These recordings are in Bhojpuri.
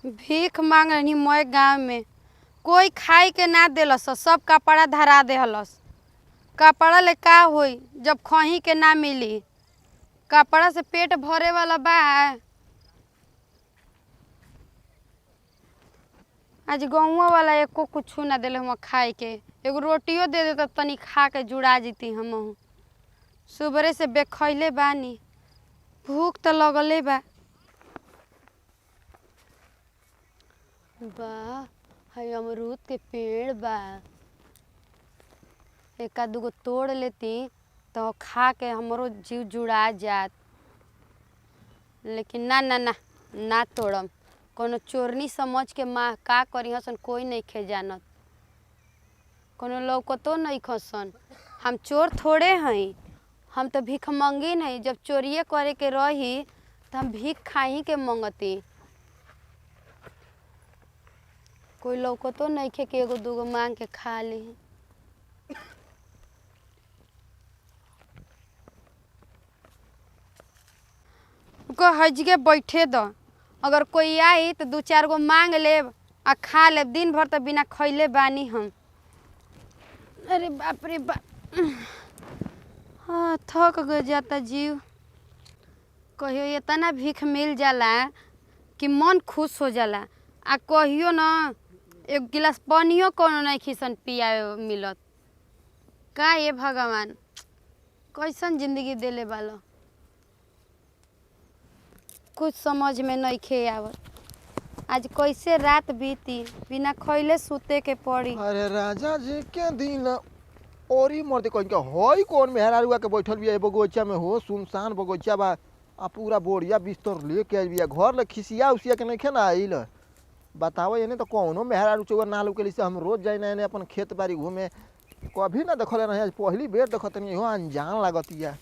भीख मांग रही मोए गाँव में, कोई खाई के ना देलस, सब कपड़ा धरा देहलस। कपड़ा ले का होई जब खही के ना मिली? कपड़ा से पेट भरे वाला बा? आज गौवा वाला एको कुछ ना देले हम खाए के। एगो रोटियो दे दे तो तनी खा के जुड़ा जीती हम। सुबह से बेखैले बानी, भूख तो लगले बा। है अमरूद के पेड़ बा, एका दूगो तोड़ लेती तो खा के हमरो जीव जुड़ा जात। लेकिन ना ना ना ना तोड़म। कोनो चोरनी समझ के माँ का करी हसन कोई नहीं खे जानत। कोनो लौकतो नहीं खसन। हम चोर थोड़े हई, हम तो भीख मंगी नहीं। जब चोरिए करे के रही तो हम भीख खाही के मंगती। कोई लौकतो नहीं खे के एगो दूगो मांग के खा ली। को हजगे बैठे द, अगर कोई आई तो दो चार गो मांग लेब आ खा लेब। दिन भर तो बिना खैले बानी हम। अरे बाप रे बाप, हाँ थक गए जाता जीव। कहियो इतना भीख मिल जाला कि मन खुश हो जाला। आ कहियो न एक गिलास पानियो कोनो नहीं खिसन पियावे मिलत। का ये भगवान कैसन जिंदगी देले बालो, कुछ समझ में नहीं खे आवत। आज कैसे रात बीती, बिना खैले सूते के पड़ी। अरे राजा जी के दिन और ही मर्दे कहीं का हई कौन मेहरारुआ के बैठल बिया बगीचा में हो, सुनसान बगीचा बा। आ पूरा बोरिया बिस्तर लेके आइल बिया घर ले। खिसिया उसिया के नहीं ना आइल। बताओ ये तो कौनो मेहरारू चौवर ना लुके से हम रोज जाए ना अपन खेत बाड़ी घूमे, कभी ना देखल रहे। आज पहली बेर देखत नहीं हो, अनजान लागतिया।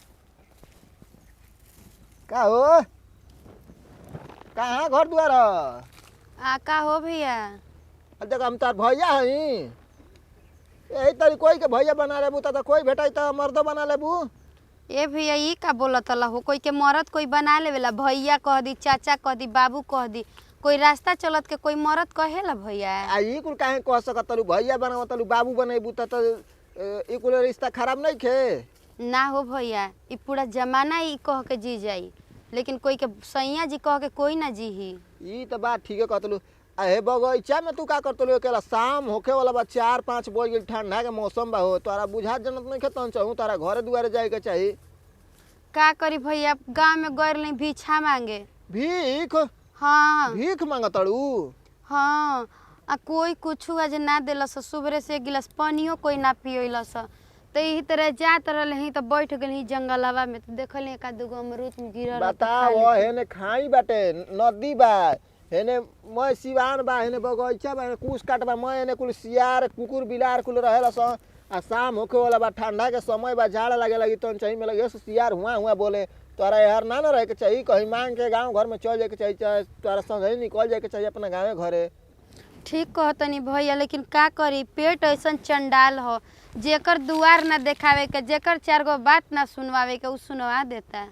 का हो, कहाँ घर द्वार? का हो भैया? देख हम तार भैया हई, यही तरी कोई के भैया बना लेबू तो कोई भेटाई तो मर्दो बना लेबू। ए भैया ई का बोलत हो? कोई के मरद कोई बना लेवेला, भैया कह दी, चाचा कह दी, बाबू कह दी। कोई रास्ता चलत के कोई मरद कहेला भैया? आ ई कुल काहे कह सकतलू? भैया बनावतलू, बाबू बनेबू त ई कुल रिश्ता खराब नहीं खे ना हो भैया। ई पूरा जमाना ई कह के जी जाई, लेकिन कोई के सैया जी कह के कोई ना जी ही। ई तो बात ठीक है कहतलू। अहे बगीचा में तू का करतलू? अकेला शाम होखे वाला बा, 4-5 बज गई, ठंडा के मौसम बा हो। तोरा बुझा जनत नहीं खे तन चाहूँ तारा घरे दुआरे जाए के चाही। का करी भैया, गांव में गैर नहीं भिक्षा मांगे। भीख? हाँ भीख मांगतलू? हाँ। आ कोई कुछ आज ना दिलस। सुबह से एक गिलास पानियो कोई ना पियलस। तो यही तरह जात रही तो बैठ गई जंगलवा में, तो देखल एक दूगो अमरूद गिरल। बताओ हेने खाई बाटे, नदी बा, हेने मैं सिवान बा, हेने बगीचा बा, कुछ काट बा। मैं हेने कुल सियार कुकुर बिलार कुल रहेला स। आ शाम होखे वाला बा, ठंडा के समय बा, झाड़ लगे लगी तो चाहिए में लगे सियार हुआ हुआ बोले। तोरा यार ना रहे के चाहिए, कहीं मांग के गाँव घर में चल जाए के चाहिए, तोरा संग ही निकल जाए के चाहिए अपना गाँव घरे। ठीक कहतनी भैया, लेकिन का करी, पेट ऐसा चंडाल हो, जेकर दुआर ना देखावे के, जेकर 4 गो बात ना सुनवावे के, उ सुनवा देता।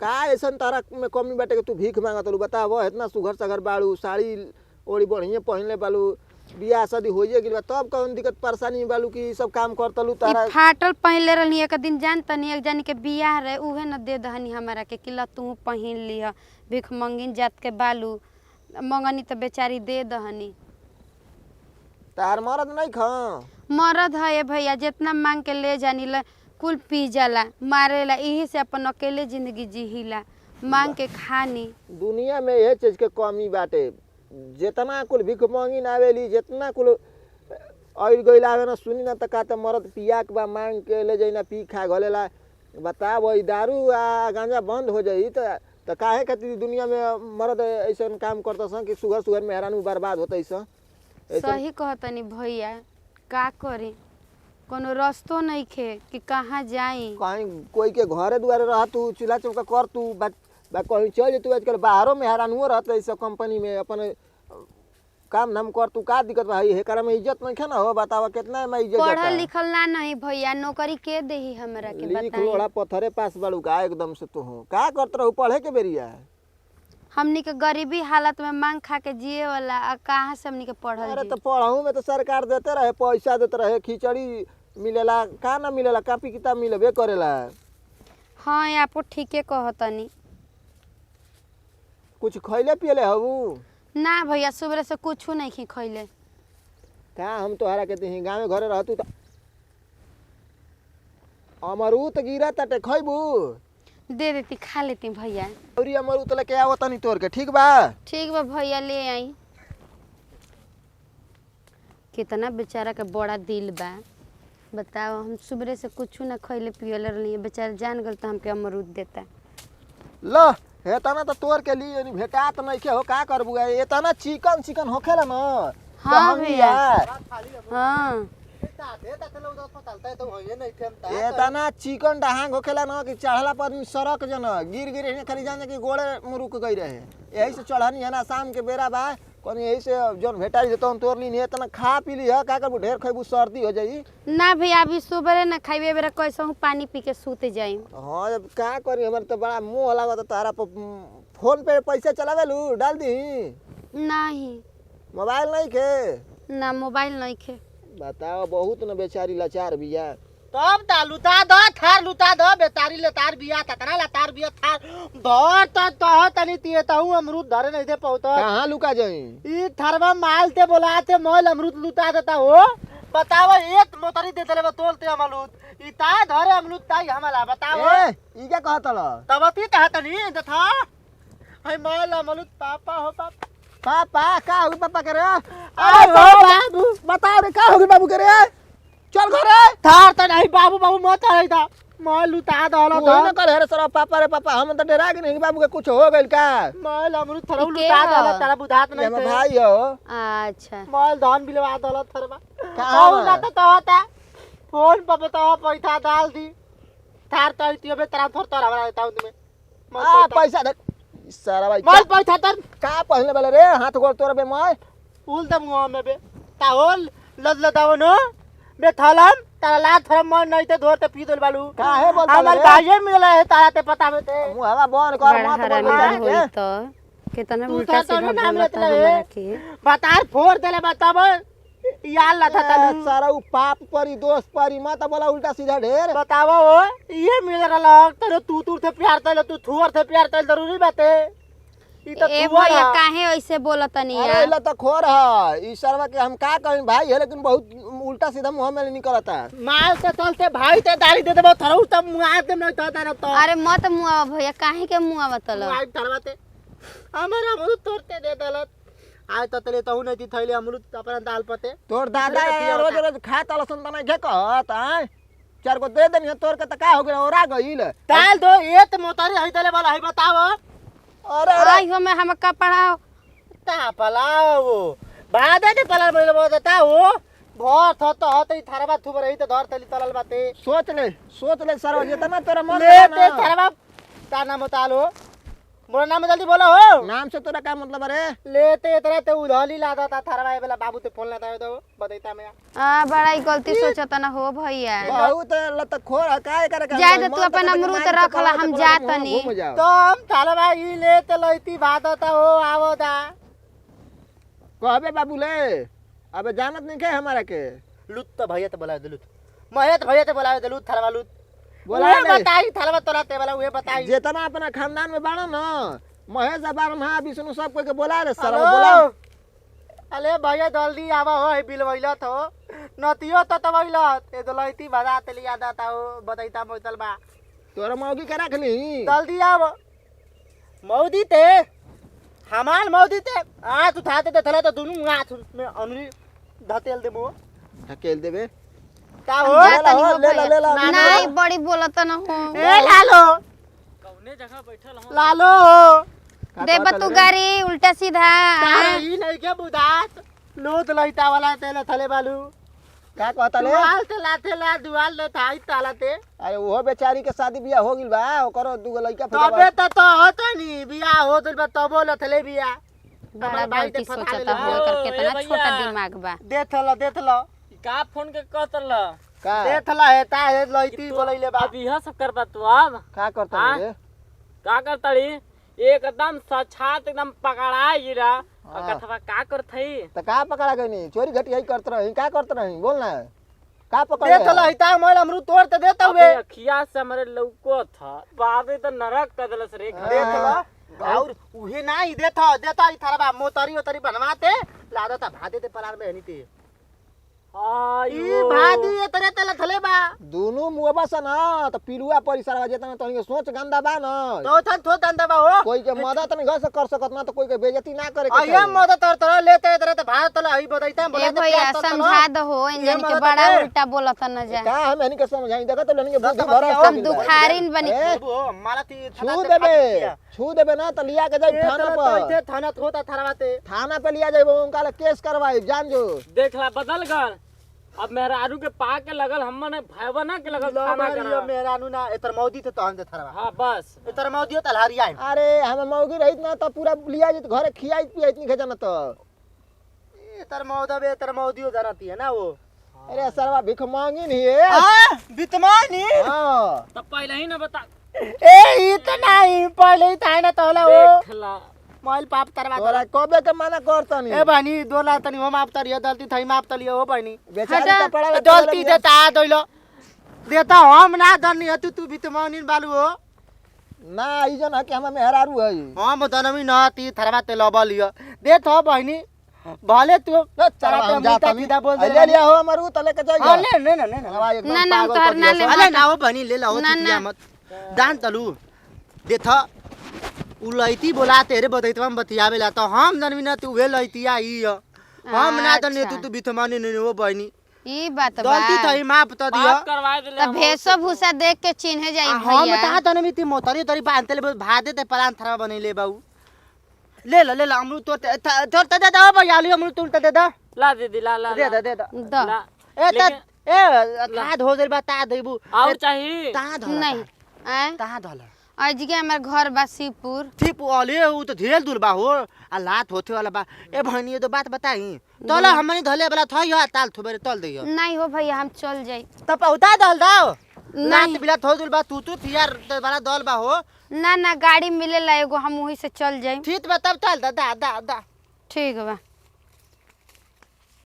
का ऐसा तारा में कमी बाटे के तू भीख मांगतलू? बताओ इतना सुघर सगर बाड़ू, साड़ी ओड़ी बढ़िया पहनले बालू, बियाह शादी होइए गेल बा, तब कौन दिक्कत परेशानी बालू की सब काम करतलू? तारा फाटल पहनले रहनी। एक दिन जान तनी एक जानी के बियाह रहे, उहे न दे दहनी हमरा के कि ला तू पहन लिह। भीख मंगिन जात के बालू मंगनी तो बेचारी दे दहनी। तार मरद नहीं खा? मरद है भैया, जितना मांग के ले जानी ला कुल पी जाला, मारेला। यही से अपन अकेले जिंदगी जीहिला, मांग के खानी। दुनिया में यह चीज के कमी बाटे, जितना कुल भीख मांगी ना आवेली, जितना कुल ऑयल गइल आवे ना सुनी ना तका त मरद पिया के बा मांग के ले जाई ना पी खा घलेला। बताओ ई दारू आ गांजा बंद हो जाई त काहे खातिर दुनिया में मरद ऐसा काम करता कि सुगर सुगर में हैरान बर्बाद होता। सही कहतनी भैया, का करी, कोनो रास्तो नहीं खे कि कहाँ जाई। कहीं कोई के घरे दुआरे रह तू, चूल्हा चौका कर तू, कहीं चल तू। आजकल बाहरों में हैरान हुआ रहता है, कंपनी में अपन काम धाम कर तू। का दिक्कत भाई हेकरा में इज्जत नहीं ना हो? बतावा कितना में इज्जत? पढ़ल लिखल ना नहीं भैया, नौकरी के देही हमरा के? लिख लोड़ा पत्थरे पास बाड़ू का एकदम से? तू हो का करत रहू पढ़े के बेरिया? हमनी के गरीबी हालत में मांग खा के जिए वाला आ कहाँ से हमनी के पढ़ल अरे जी। तो पढ़ाऊ में तो सरकार देते रहे, पैसा देते रहे, खिचड़ी मिलेला का ना मिलेला, कॉपी किताब मिलबे करेला। हाँ आपो ठीके कहतनी। कुछ खैले पियले हबू? ना भैया सुबह से कुछ नहीं खैले। का हम तोहरा के दही गाँव घरे रहतू तो अमरूद गिरा ताटे, खैबू? दे देती खा लेती भैया। औरी अमरूद लेके आवत तनी तोर के, ठीक बा? ठीक बा भैया ले आई। कितना बेचारा के बड़ा दिल बा, बताओ। हम सुबह से कुछ ना खैले पियले रहनी, बेचारा जान गल तो हमके अमरूद देता। ल हेतना तो तोर के लिए नहीं भेटात नहीं के हो, का करबू? एतना चिकन चिकन होखेला ना। हाँ तो भैया। हम हाँ एतना चिकन डहांग होखेला ना कि चढ़ला पर आदमी सड़क जना गिर गिर खाली जाने कि गोड़े मुरुक गई रहे। यही से चढ़नी है ना, शाम के बेरा बा कनी यही से जौन भेटाई देतो तोर ली नहीं, इतना खा पी ली है, का करबू? ढेर खैबू सर्दी हो जाई ना भैया, अभी सुबह ना खाइबे बेरा कैसे हूँ पानी पी के सूत जाई। हाँ अब का करी, हमारे तो बड़ा मुंह लागत तारा पर। फोन पे पैसा चलावेलू? डाल दी? नहीं मोबाइल नहीं के? ना मोबाइल नहीं खे। बताओ, बहुत न बेचारी लाचार बिया। तब ता लुटा द थार लुटा द बेतारी लतार बिया ततना लतार बिया थार धर त तनी तिए तहु अमरूद धरे नहीं दे पौत। कहाँ लुका जाई? ई थारवा माल ते बोलाते मोल अमरूद लुटा देता हो। बताओ एक मोतरी दे देले तोलते अमरूद ई ता धरे अमरूद ताई हमला बताओ। ए ई क्या कहत ल? तबती ता तनी देखा हई मोल अमरूद पापा हो पापा। पापा का हो पापा करे? अरे बाबू बताओ रे, का हो बाबू करे? चल घरे। थार त नहीं बाबू बाबू मत रही था मोल लुटा दहला तू न कर रे सर पापा रे पापा, हम तो डरा के नहीं बाबू के कुछ हो गइल का? मोल अमरूद थरौ ई के लुटा दहला ह? तारा बुझात ये नहीं हमर थे। भाई हो। अच्छा मोल धान बिलवा दहला थरवा कहाँ और बा? तो होता फोन पर बताओ पैसा डाल दी थार तो इतियो बे तारा थर तर हमरा अकाउंट में आ पैसा दे सारा भाई। मोल पैसा तर का पहले वाले रे हाथ गोड़ तोड़ बे मैं उल दम मुंह में बे ताहोल लदलदाव न बे थलम तारा ला थरम मन नहीं ते धोर ते पी दोल बालू काहे बोलता हमर रे? भाई मिले है तारा ते पता में ते मुंह हवा बंद कर, बड़ा मत हरामी बोल होई के। तो कितना तू उल्टा तो सीधा नाम बोलता लेत रहे। हमरा के। बतार फोड़ देले बताब यार लथा तनु सारा उ पाप परी दोस्त परी मत बोला उल्टा सीधा ढेर। बतावा हो ये मिल रहा तेरे तू तू से प्यार तले तू थुअर से प्यार तले जरूरी बाते ई तो ए थुअर भैया है। काहे ऐसे बोलतनी अरे यार? इला तो खोर है, ई सरवा के हम का कहें भाई है, लेकिन बहुत उल्टा सीधा मुंह में निकलता। माल से चलते भाई ते दाढ़ी दे देबो थरौ तब मुआ दे नहीं तो तारा तो अरे मत मुआवा भैया, काहे के मुआवा तल? मुआ धरवाते हमारा अमरूद तोड़ते दे दलत आज तो तले तहु नहीं थैले अमरूद अपना दाल पते तोर दादा रोज रोज खाता लसन त नहीं के कहत आय? चार गो दे देनी तोर के त का हो गेल, ओरा गइल। दाल दो एक मोतरी हई तले वाला हई बताओ अरे अरे आई हो मैं हम कपड़ा ता पलाओ बादे ने पलाल बोले बताओ भर थ तो हत ई थरवा थुबर रही तो धर तली तलल बाते सोच ले सरवा जितना तोरा मन ले में ते ना। थरवा ता नाम बतालो मोर नाम जल्दी बोलो हो नाम से तोरा का मतलब अरे? लेते इतरा ते उधली लादा ता थरवा वाला बाबू ते फोन लाता तो बतैता मैं बड़ा ही गलती सोचता ना हो भैया। बहुत लत खोर है, काहे करे का? जाए तो तू अपन अमरूद रख ला, हम जातनी। तो हम थरवा ई लेते लईती भादता हो आवदा कहबे बाबू ले, अबे जानत नहीं के हमारा के? लुत तो भैया ते बोला दलुत महेत भैया ते बोला दलुत थरवा लुत बोला बोला नहीं। बताई थरवा तोरा ते वाला वे बताई जितना अपना खानदान में बाड़ा ना, महेश बारहा विष्णु सब कोई के बोला रे सरवा हेलो बोला। अले भैया जल्दी आवा हो है बिल वैला तो नतियो तो तवैला ए दलैती भदा तली याद आता हो बतैता मोतल बा तोरा मौगी के रख ली। जल्दी आव मौदी ते हमार मौदी ते आ तू थाते ते थले तो दुनु आथ में अनरी धतेल देबो ढकेल देबे। का हो जातनी हो ले ला, ले ला, भैया। नहीं बड़ी बोलता ना हो। ए लालो कौने जगह बैठल हो लालो देबा तू गाड़ी उल्टा सीधा। तारे ई नहीं के बुदात लोद लइता वाला तेले थले बालू का कहता ले? दुआल ते लाते ला दुआल ले थाई तालाते अरे वो बेचारी के शादी बियाह हो गिल बा, ओकरो दूगो लइका तबे तो होत नी बिया हो दिल बा तबो लथले बिया बड़ा भाई गलती ते फटा सोचता ले हो, कर कितना छोटा दिमाग बा। देथला का फोन के कहतल का देथला है ता है लइती बोलैले बा अब यह सब कर बा तू अब का करता हाँ? रे? का करतड़ी एकदम सछात एकदम पकड़ा गिरा और हाँ। कथवा का करत हई तो का पकड़ा गई नहीं चोरी घटी यही करते रही का करते रही बोल ना का पकड़ दे तो लहिता मोल अमरूद तोड़ ते देता अबे हुए अखिया से हमरे लौको था बाबे तो नरक कर देलस रे हाँ। देख ला और उहे नहीं देता देता ई थरबा मोतरी ओतरी बनवाते लादता भादे ते परार में हनीते ई भादी ये तरे तले थले बा दोनों मुआबा से ना तो पिलुआ परिसरवा जेतना तनी के सोच गंदा बा ना तो थन थो दंदा बा हो कोई के मदद नहीं घर से कर सकत ना तो कोई के बेइज्जती ना करे के अये मदद तर तर लेते तरे ते भात तले हई बदैता बोला ए भैया समझा दो इंजन के बड़ा उल्टा बोलत न जा का हम नहीं के समझाई देखत तो लनी के बुद्धि दस भरा हम दुखारिन बनी माला ती छू देबे ना तो लिया के जाई थाना पर थाना होता थरवाते थाना पे लिया जाइबो उनका ले केस करवाई जान जो देखला बदल गल अब मेहरारू के पा के लगल हमने भयवा ना के लगल खाना करा मेरा नु ना एतर मौदी थे तो हम दे थरवा हां बस एतर मौदी हो तलहरिया अरे हम मौगी रहित ना तो पूरा लिया जित घरे खियाई पियाई नहीं खजाना तो एतर मौदा बे एतर मौदी हो जानती है ना वो अरे सरवा भिख मांगी नहीं है हां बितमानी हां तब पहले ही ना बता ए इतना ही पहले ही था ना तोला वो देखला मोबाइल पाप तरवा तोरा कबे के मना करतनी ए बहनी दोला तनी हो माप तरिया गलती थई माप तलिया हो बहनी बेचारी का पड़ा गलती देता दोइलो देता हम ना दनी हतु तू बितमानी बालू हो ना ई जन है कि हम मेहरारू है हम दनमी ना ती थरवा ते लबा लियो दे थो बहनी भले तू चला हम जाता सीधा बोल दे ले लिया हो मरू तले के जाइए हां ले ले ना ले ना हवा एकदम ना, ना, पागल उतार कर ना दिया ले। सब। अरे ना हो बहनी ले लाओ ना, चिटिया ना। मत दान तलू दे था उलैती बोला तेरे बतैतवा में बतियावे ला तो हम दनमी ना तू वे लैतिया ई हम ना दने तू बितमानी नहीं हो बहनी ई बात बा गलती थई माफ त दियो बात करवा दे तब भेसो भूसा देख के चिन्ह जाई हम भैया ता दनमी ती मोतरी तरी बांधते ले भादे ते पलान थरा बनैले बाऊ ले ला अमरूद तोड़ दे दे भैया लियो अमरूद तोड़ दे दे ला दीदी ला ला दे दे दे द ला ए लेकिन- ए ताद हो गइल बा ता देबू और चाहिए ता धला नहीं आ ता धला आज के हमर घर बा शिवपुर ठीक ओले उ तो ढेर दूर बा हो आ लात होथे वाला बा ए भनी ये तो बात बताई तोला हमनी धले वाला थई हो ताल थोबरे तल देयो नहीं हो भैया हम चल जाई त पौता दल दाओ नहीं। नात बिला थो दूर बा तू थियार वाला दल बा हो ना ना गाड़ी मिलेला एगो हम वहीं से चल जाई ठीक बा तब तल दा दा दा ठीक बा